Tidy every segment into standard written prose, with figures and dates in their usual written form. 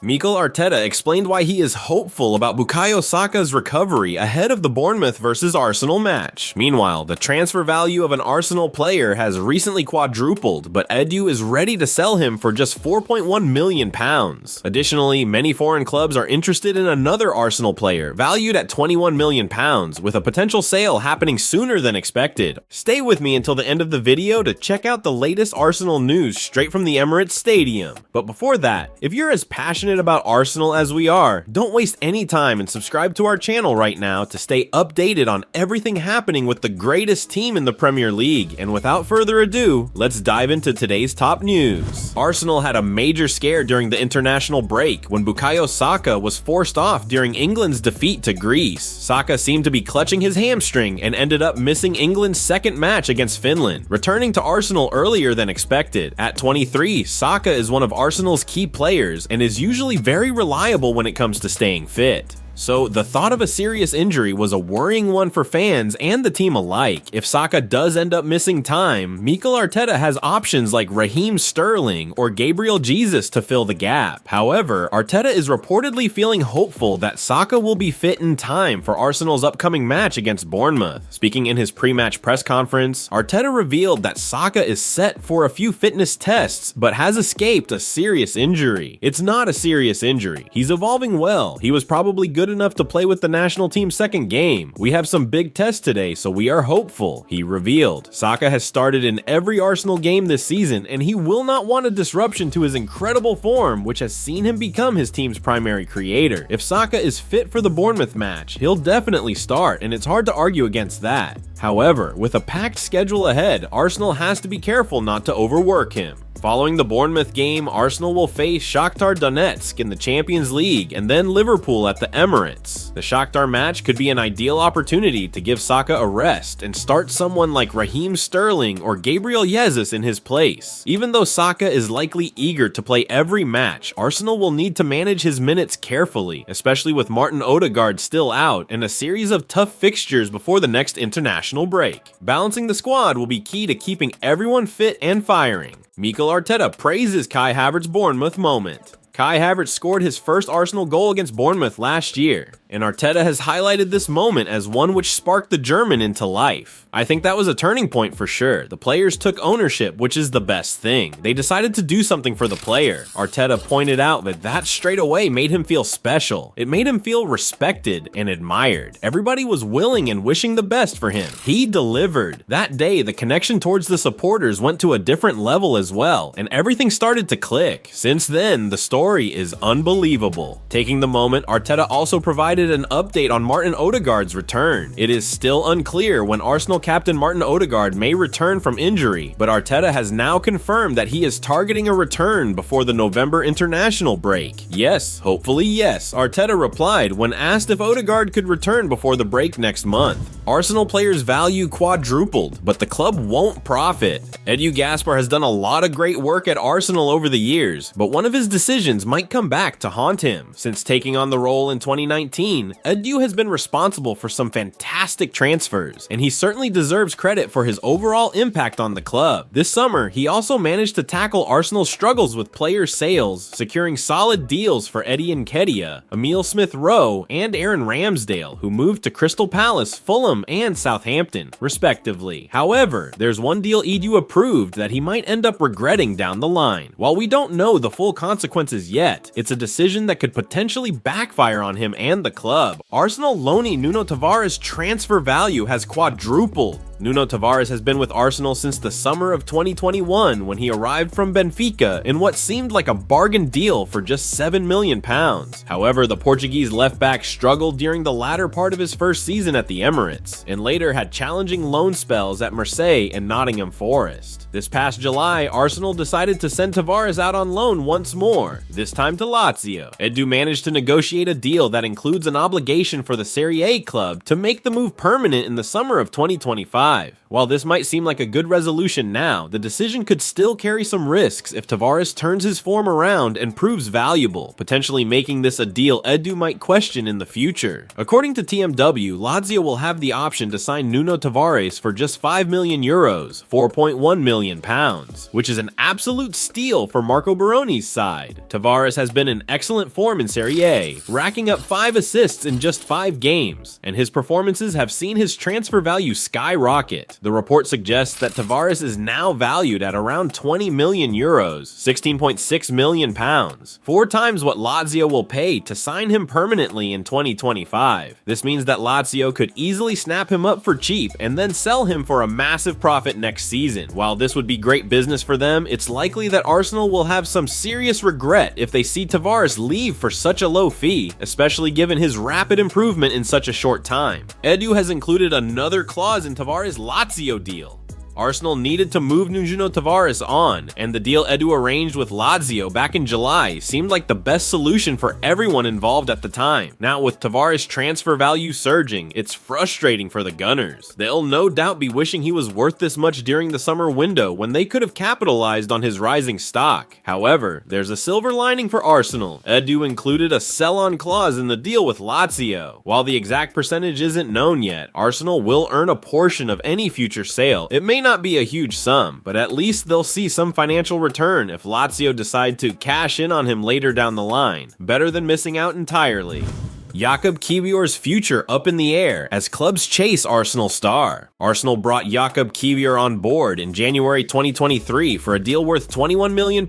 Mikel Arteta explained why he is hopeful about Bukayo Saka's recovery ahead of the Bournemouth vs Arsenal match. Meanwhile, the transfer value of an Arsenal player has recently quadrupled, but Edu is ready to sell him for just £4.1 million. Additionally, many foreign clubs are interested in another Arsenal player, valued at £21 million, with a potential sale happening sooner than expected. Stay with me until the end of the video to check out the latest Arsenal news straight from the Emirates Stadium. But before that, if you're as passionate about Arsenal as we are, don't waste any time and subscribe to our channel right now to stay updated on everything happening with the greatest team in the Premier League. And without further ado, let's dive into today's top news. Arsenal had a major scare during the international break when Bukayo Saka was forced off during England's defeat to Greece. Saka seemed to be clutching his hamstring and ended up missing England's second match against Finland, returning to Arsenal earlier than expected. At 23, Saka is one of Arsenal's key players and is usually very reliable when it comes to staying fit. So the thought of a serious injury was a worrying one for fans and the team alike. If Saka does end up missing time, Mikel Arteta has options like Raheem Sterling or Gabriel Jesus to fill the gap. However, Arteta is reportedly feeling hopeful that Saka will be fit in time for Arsenal's upcoming match against Bournemouth. Speaking in his pre-match press conference, Arteta revealed that Saka is set for a few fitness tests but has escaped a serious injury. It's not a serious injury. He's evolving well. He was probably good enough to play with the national team's second game. We have some big tests today, so we are hopeful, he revealed. Saka has started in every Arsenal game this season, and he will not want a disruption to his incredible form, which has seen him become his team's primary creator. If Saka is fit for the Bournemouth match, he'll definitely start, and it's hard to argue against that. However, with a packed schedule ahead, Arsenal has to be careful not to overwork him. Following the Bournemouth game, Arsenal will face Shakhtar Donetsk in the Champions League and then Liverpool at the Emirates. The Shakhtar match could be an ideal opportunity to give Saka a rest and start someone like Raheem Sterling or Gabriel Jesus in his place. Even though Saka is likely eager to play every match, Arsenal will need to manage his minutes carefully, especially with Martin Odegaard still out and a series of tough fixtures before the next international break. Balancing the squad will be key to keeping everyone fit and firing. Mikel Arteta praises Kai Havertz's Bournemouth moment. Kai Havertz scored his first Arsenal goal against Bournemouth last year, and Arteta has highlighted this moment as one which sparked the German into life. I think that was a turning point for sure. The players took ownership, which is the best thing. They decided to do something for the player. Arteta pointed out that straight away made him feel special. It made him feel respected and admired. Everybody was willing and wishing the best for him. He delivered. That day, the connection towards the supporters went to a different level as well, and everything started to click. Since then, the story is unbelievable. Taking the moment, Arteta also provided an update on Martin Odegaard's return. It is still unclear when Arsenal captain Martin Odegaard may return from injury, but Arteta has now confirmed that he is targeting a return before the November international break. Yes, hopefully yes, Arteta replied when asked if Odegaard could return before the break next month. Arsenal players' value quadrupled, but the club won't profit. Edu Gaspar has done a lot of great work at Arsenal over the years, but one of his decisions might come back to haunt him. Since taking on the role in 2019, Edu has been responsible for some fantastic transfers, and he certainly deserves credit for his overall impact on the club. This summer, he also managed to tackle Arsenal's struggles with player sales, securing solid deals for Eddie Nketiah, Emile Smith-Rowe, and Aaron Ramsdale, who moved to Crystal Palace, Fulham, and Southampton, respectively. However, there's one deal Edu approved that he might end up regretting down the line. While we don't know the full consequences yet, it's a decision that could potentially backfire on him and the club. Arsenal loanee Nuno Tavares' transfer value has quadrupled. Nuno Tavares has been with Arsenal since the summer of 2021 when he arrived from Benfica in what seemed like a bargain deal for just £7 million. However, the Portuguese left-back struggled during the latter part of his first season at the Emirates, and later had challenging loan spells at Marseille and Nottingham Forest. This past July, Arsenal decided to send Tavares out on loan once more, this time to Lazio. Edu managed to negotiate a deal that includes an obligation for the Serie A club to make the move permanent in the summer of 2025. 2025. While this might seem like a good resolution now, the decision could still carry some risks if Tavares turns his form around and proves valuable, potentially making this a deal Edu might question in the future. According to TMW, Lazio will have the option to sign Nuno Tavares for just €5 million, £4.1 million, which is an absolute steal for Marco Baroni's side. Tavares has been in excellent form in Serie A, racking up 5 assists in just 5 games, and his performances have seen his transfer value skyrocket. The report suggests that Tavares is now valued at around €20 million, £16.6 million, 4 times what Lazio will pay to sign him permanently in 2025. This means that Lazio could easily snap him up for cheap and then sell him for a massive profit next season. While this would be great business for them, it's likely that Arsenal will have some serious regret if they see Tavares leave for such a low fee, especially given his rapid improvement in such a short time. Edu has included another clause in Tavares' Lazio deal. Arsenal needed to move Nuno Tavares on, and the deal Edu arranged with Lazio back in July seemed like the best solution for everyone involved at the time. Now, with Tavares' transfer value surging, it's frustrating for the Gunners. They'll no doubt be wishing he was worth this much during the summer window when they could have capitalized on his rising stock. However, there's a silver lining for Arsenal. Edu included a sell-on clause in the deal with Lazio. While the exact percentage isn't known yet, Arsenal will earn a portion of any future sale. It may not be a huge sum, but at least they'll see some financial return if Lazio decide to cash in on him later down the line. Better than missing out entirely. Jakub Kiwior's future up in the air as clubs chase Arsenal star. Arsenal brought Jakub Kiwior on board in January 2023 for a deal worth £21 million,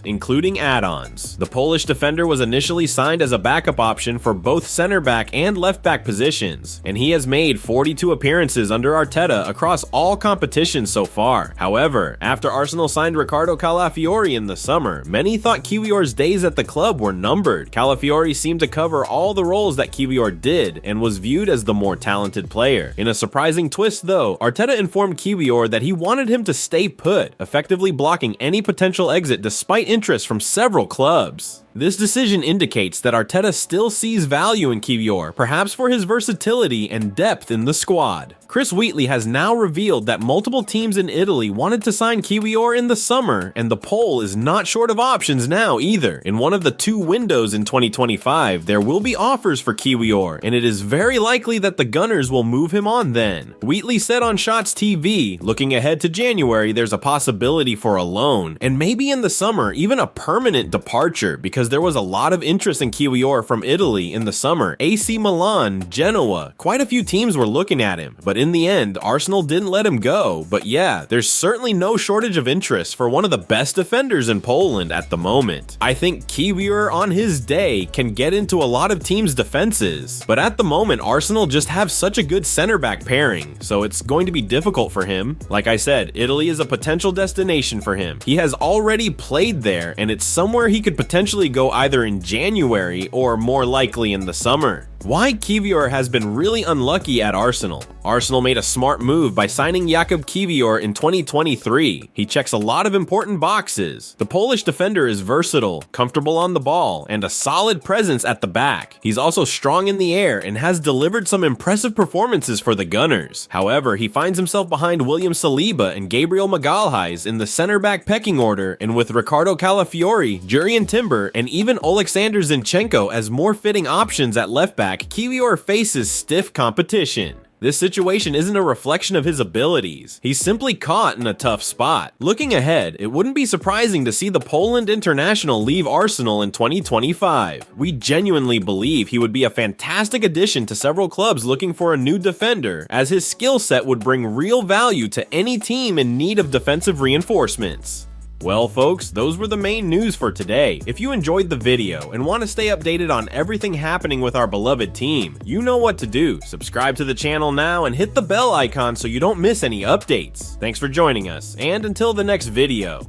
including add-ons. The Polish defender was initially signed as a backup option for both center back and left back positions, and he has made 42 appearances under Arteta across all competitions so far. However, after Arsenal signed Riccardo Calafiori in the summer, many thought Kiwior's days at the club were numbered. Calafiori seemed to cover all the roles that Kiwior did and was viewed as the more talented player. In a surprising twist though, Arteta informed Kiwior that he wanted him to stay put, effectively blocking any potential exit despite interest from several clubs. This decision indicates that Arteta still sees value in Kiwior, perhaps for his versatility and depth in the squad. Chris Wheatley has now revealed that multiple teams in Italy wanted to sign Kiwior in the summer, and the Pole is not short of options now either. In one of the 2 windows in 2025, there will be offers for Kiwior, and it is very likely that the Gunners will move him on then. Wheatley said on Shots TV, looking ahead to January, there's a possibility for a loan, and maybe in the summer, even a permanent departure, because there was a lot of interest in Kiwior from Italy in the summer. AC Milan, Genoa, quite a few teams were looking at him, but in the end, Arsenal didn't let him go. But yeah, there's certainly no shortage of interest for one of the best defenders in Poland at the moment. I think Kiwior on his day can get into a lot of teams' defenses, but at the moment, Arsenal just have such a good center back pairing, so it's going to be difficult for him. Like I said, Italy is a potential destination for him. He has already played there, and it's somewhere he could potentially go either in January or more likely in the summer. Why Kiwior has been really unlucky at Arsenal. Arsenal made a smart move by signing Jakub Kiwior in 2023. He checks a lot of important boxes. The Polish defender is versatile, comfortable on the ball, and a solid presence at the back. He's also strong in the air and has delivered some impressive performances for the Gunners. However, he finds himself behind William Saliba and Gabriel Magalhaes in the center back pecking order, and with Riccardo Calafiori, Jurriën Timber, and even Oleksandr Zinchenko as more fitting options at left back, Kiwior faces stiff competition. This situation isn't a reflection of his abilities. He's simply caught in a tough spot. Looking ahead, it wouldn't be surprising to see the Poland international leave Arsenal in 2025. We genuinely believe he would be a fantastic addition to several clubs looking for a new defender, as his skill set would bring real value to any team in need of defensive reinforcements. Well folks, those were the main news for today. If you enjoyed the video and want to stay updated on everything happening with our beloved team, you know what to do. Subscribe to the channel now and hit the bell icon so you don't miss any updates. Thanks for joining us, and until the next video.